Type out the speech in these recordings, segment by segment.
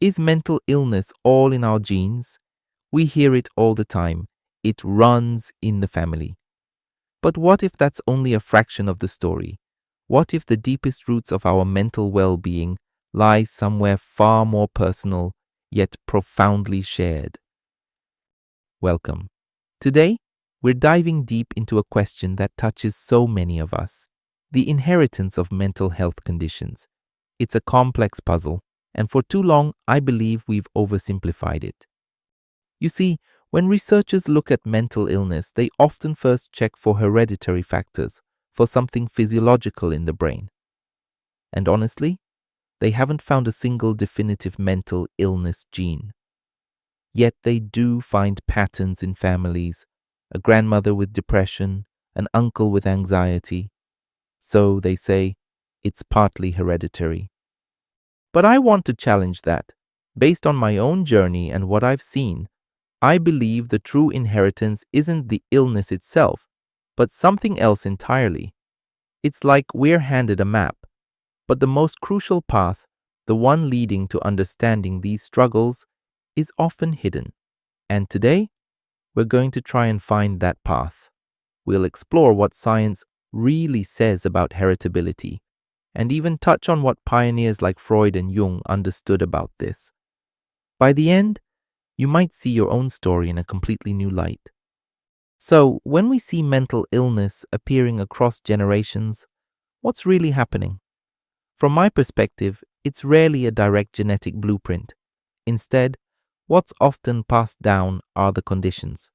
Is mental illness all in our genes? We hear it all the time. It runs in the family. But what if that's only a fraction of the story? What if the deepest roots of our mental well-being lie somewhere far more personal, yet profoundly shared? Welcome. Today, we're diving deep into a question that touches so many of us: the inheritance of mental health conditions. It's a complex puzzle, and for too long, I believe we've oversimplified it. You see, when researchers look at mental illness, they often first check for hereditary factors, for something physiological in the brain. And honestly, they haven't found a single definitive mental illness gene. Yet they do find patterns in families: a grandmother with depression, an uncle with anxiety. So they say it's partly hereditary. But I want to challenge that. Based on my own journey and what I've seen, I believe the true inheritance isn't the illness itself, but something else entirely. It's like we're handed a map, but the most crucial path, the one leading to understanding these struggles, is often hidden. And today, we're going to try and find that path. We'll explore what science really says about heritability, and even touch on what pioneers like Freud and Jung understood about this. By the end, you might see your own story in a completely new light. So, when we see mental illness appearing across generations, what's really happening? From my perspective, it's rarely a direct genetic blueprint. Instead, what's often passed down are the conditions.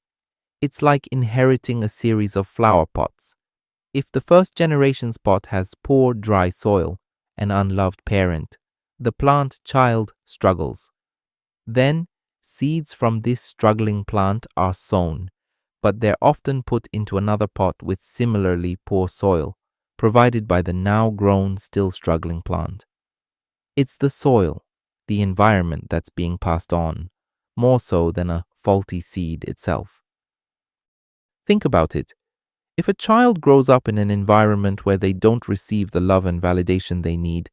It's like inheriting a series of flower pots. If the first generation's pot has poor, dry soil, an unloved parent, the plant child struggles. Then, seeds from this struggling plant are sown, but they're often put into another pot with similarly poor soil, provided by the now grown, still struggling plant. It's the soil, the environment that's being passed on, more so than a faulty seed itself. Think about it. If a child grows up in an environment where they don't receive the love and validation they need,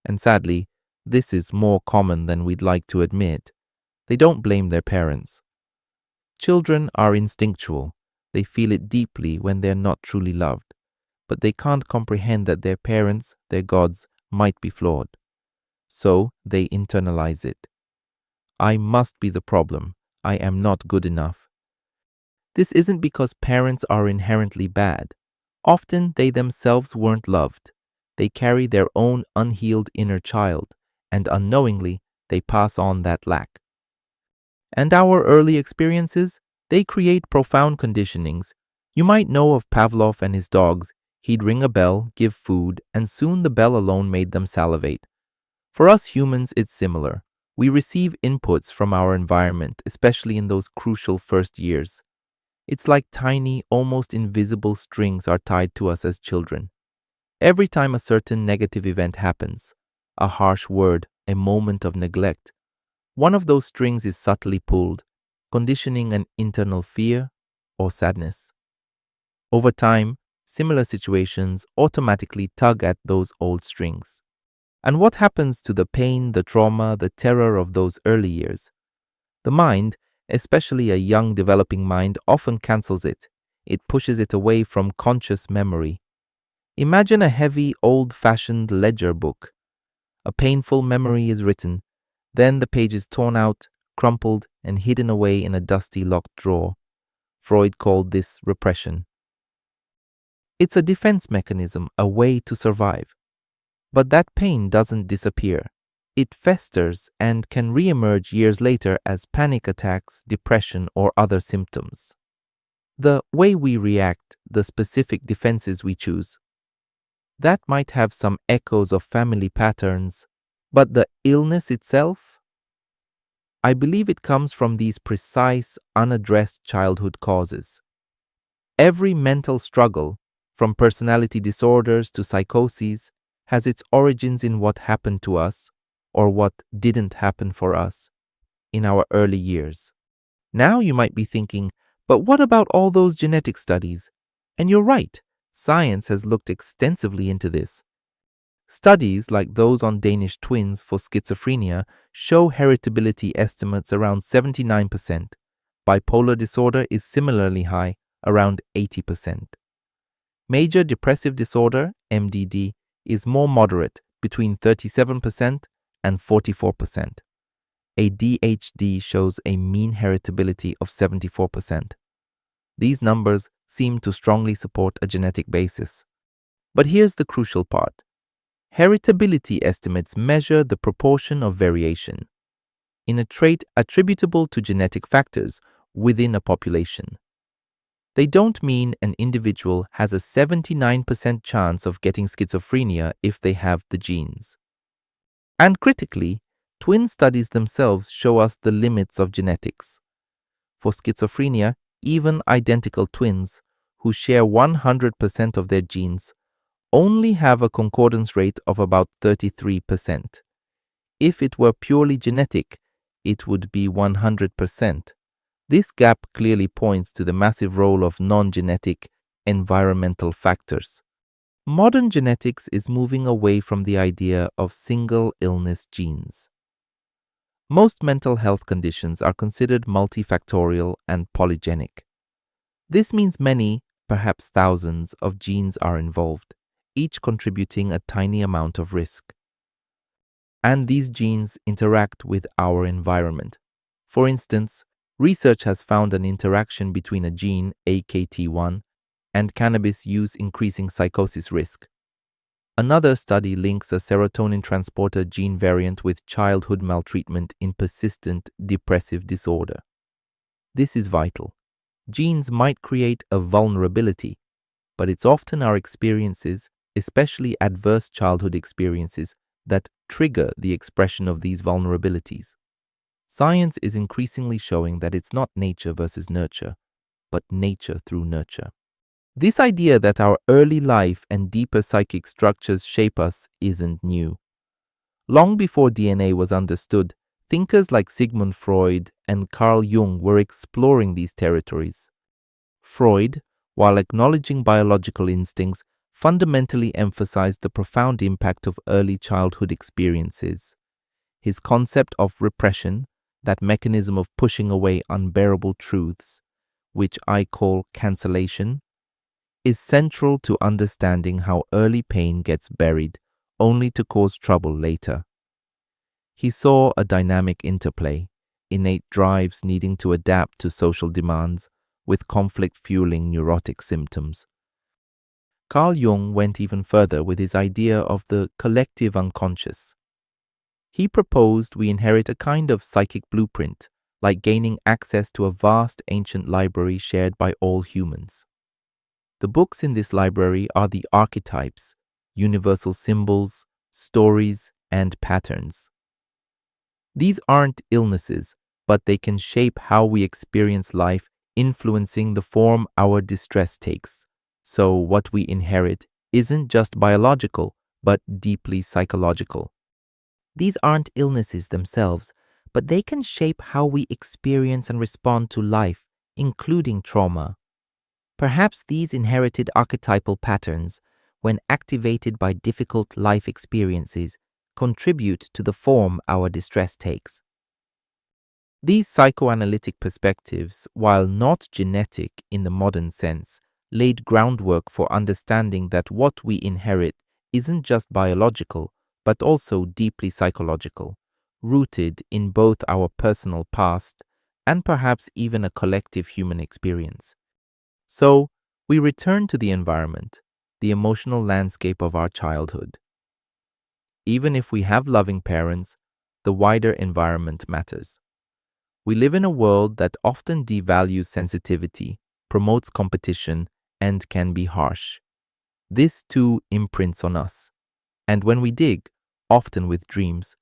and sadly, this is more common than we'd like to admit, they don't blame their parents. Children are instinctual. They feel it deeply when they're not truly loved, but they can't comprehend that their parents, their gods, might be flawed. So they internalize it. I must be the problem. I am not good enough. This isn't because parents are inherently bad. Often they themselves weren't loved. They carry their own unhealed inner child, and unknowingly they pass on that lack. And our early experiences, they create profound conditionings. You might know of Pavlov and his dogs. He'd ring a bell, give food, and soon the bell alone made them salivate. For us humans, it's similar. We receive inputs from our environment, especially in those crucial first years. It's like tiny, almost invisible strings are tied to us as children. Every time a certain negative event happens, a harsh word, a moment of neglect, one of those strings is subtly pulled, conditioning an internal fear or sadness. Over time, similar situations automatically tug at those old strings. And what happens to the pain, the trauma, the terror of those early years? The mind, especially a young developing mind, often cancels it. It pushes it away from conscious memory. Imagine a heavy, old-fashioned ledger book. A painful memory is written. Then the page is torn out, crumpled, and hidden away in a dusty locked drawer. Freud called this repression. It's a defense mechanism, a way to survive. But that pain doesn't disappear. It festers and can reemerge years later as panic attacks, depression, or other symptoms. The way we react, the specific defenses we choose, that might have some echoes of family patterns, but the illness itself? I believe it comes from these precise, unaddressed childhood causes. Every mental struggle, from personality disorders to psychoses, has its origins in what happened to us, or what didn't happen for us, in our early years. Now you might be thinking, but what about all those genetic studies? And you're right, science has looked extensively into this. Studies like those on Danish twins for schizophrenia show heritability estimates around 79%. Bipolar disorder is similarly high, around 80%. Major depressive disorder, MDD, is more moderate, between 37% and 44%. ADHD shows a mean heritability of 74%. These numbers seem to strongly support a genetic basis. But here's the crucial part. Heritability estimates measure the proportion of variation in a trait attributable to genetic factors within a population. They don't mean an individual has a 79% chance of getting schizophrenia if they have the genes. And critically, twin studies themselves show us the limits of genetics. For schizophrenia, even identical twins who share 100% of their genes only have a concordance rate of about 33%. If it were purely genetic, it would be 100%. This gap clearly points to the massive role of non-genetic environmental factors. Modern genetics is moving away from the idea of single illness genes. Most mental health conditions are considered multifactorial and polygenic. This means many, perhaps thousands, of genes are involved, each contributing a tiny amount of risk. And these genes interact with our environment. For instance, research has found an interaction between a gene, AKT1, and cannabis use increasing psychosis risk. Another study links a serotonin transporter gene variant with childhood maltreatment in persistent depressive disorder. This is vital. Genes might create a vulnerability, but it's often our experiences, especially adverse childhood experiences, that trigger the expression of these vulnerabilities. Science is increasingly showing that it's not nature versus nurture, but nature through nurture. This idea that our early life and deeper psychic structures shape us isn't new. Long before DNA was understood, thinkers like Sigmund Freud and Carl Jung were exploring these territories. Freud, while acknowledging biological instincts, fundamentally emphasized the profound impact of early childhood experiences. His concept of repression, that mechanism of pushing away unbearable truths, which I call cancellation, is central to understanding how early pain gets buried, only to cause trouble later. He saw a dynamic interplay, innate drives needing to adapt to social demands, with conflict fueling neurotic symptoms. Carl Jung went even further with his idea of the collective unconscious. He proposed we inherit a kind of psychic blueprint, like gaining access to a vast ancient library shared by all humans. The books in this library are the archetypes, universal symbols, stories, and patterns. These aren't illnesses, but they can shape how we experience life, influencing the form our distress takes. So what we inherit isn't just biological, but deeply psychological. These aren't illnesses themselves, but they can shape how we experience and respond to life, including trauma. Perhaps these inherited archetypal patterns, when activated by difficult life experiences, contribute to the form our distress takes. These psychoanalytic perspectives, while not genetic in the modern sense, laid groundwork for understanding that what we inherit isn't just biological, but also deeply psychological, rooted in both our personal past and perhaps even a collective human experience. So, we return to the environment, the emotional landscape of our childhood. Even if we have loving parents, the wider environment matters. We live in a world that often devalues sensitivity, promotes competition, and can be harsh. This too imprints on us. And when we dig, often with dreams,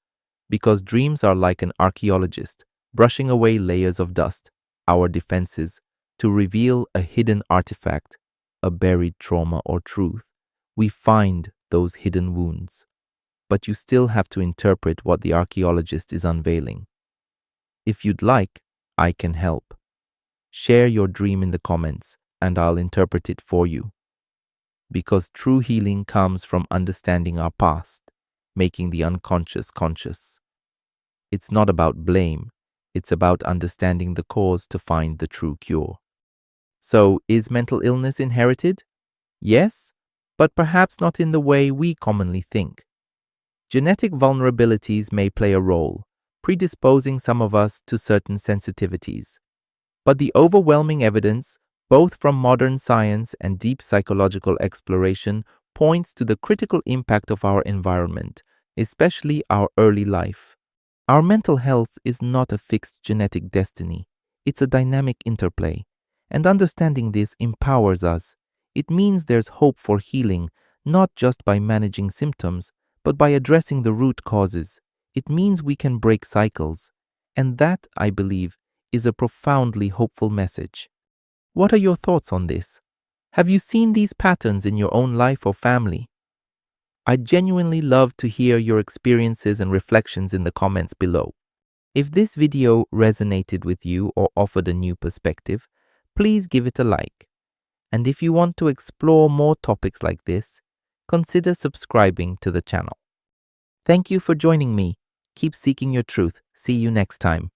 because dreams are like an archaeologist, brushing away layers of dust, our defenses, to reveal a hidden artifact, a buried trauma or truth, we find those hidden wounds. But you still have to interpret what the archaeologist is unveiling. If you'd like, I can help. Share your dream in the comments, and I'll interpret it for you. because true healing comes from understanding our past, making the unconscious conscious. It's not about blame, it's about understanding the cause to find the true cure. So, is mental illness inherited? Yes, but perhaps not in the way we commonly think. Genetic vulnerabilities may play a role, predisposing some of us to certain sensitivities. But the overwhelming evidence, both from modern science and deep psychological exploration, points to the critical impact of our environment, especially our early life. Our mental health is not a fixed genetic destiny, it's a dynamic interplay. And understanding this empowers us. It means there's hope for healing, not just by managing symptoms, but by addressing the root causes. It means we can break cycles. And that, I believe, is a profoundly hopeful message. What are your thoughts on this? Have you seen these patterns in your own life or family? I genuinely love to hear your experiences and reflections in the comments below. If this video resonated with you or offered a new perspective, please give it a like. And if you want to explore more topics like this, consider subscribing to the channel. Thank you for joining me. Keep seeking your truth. See you next time.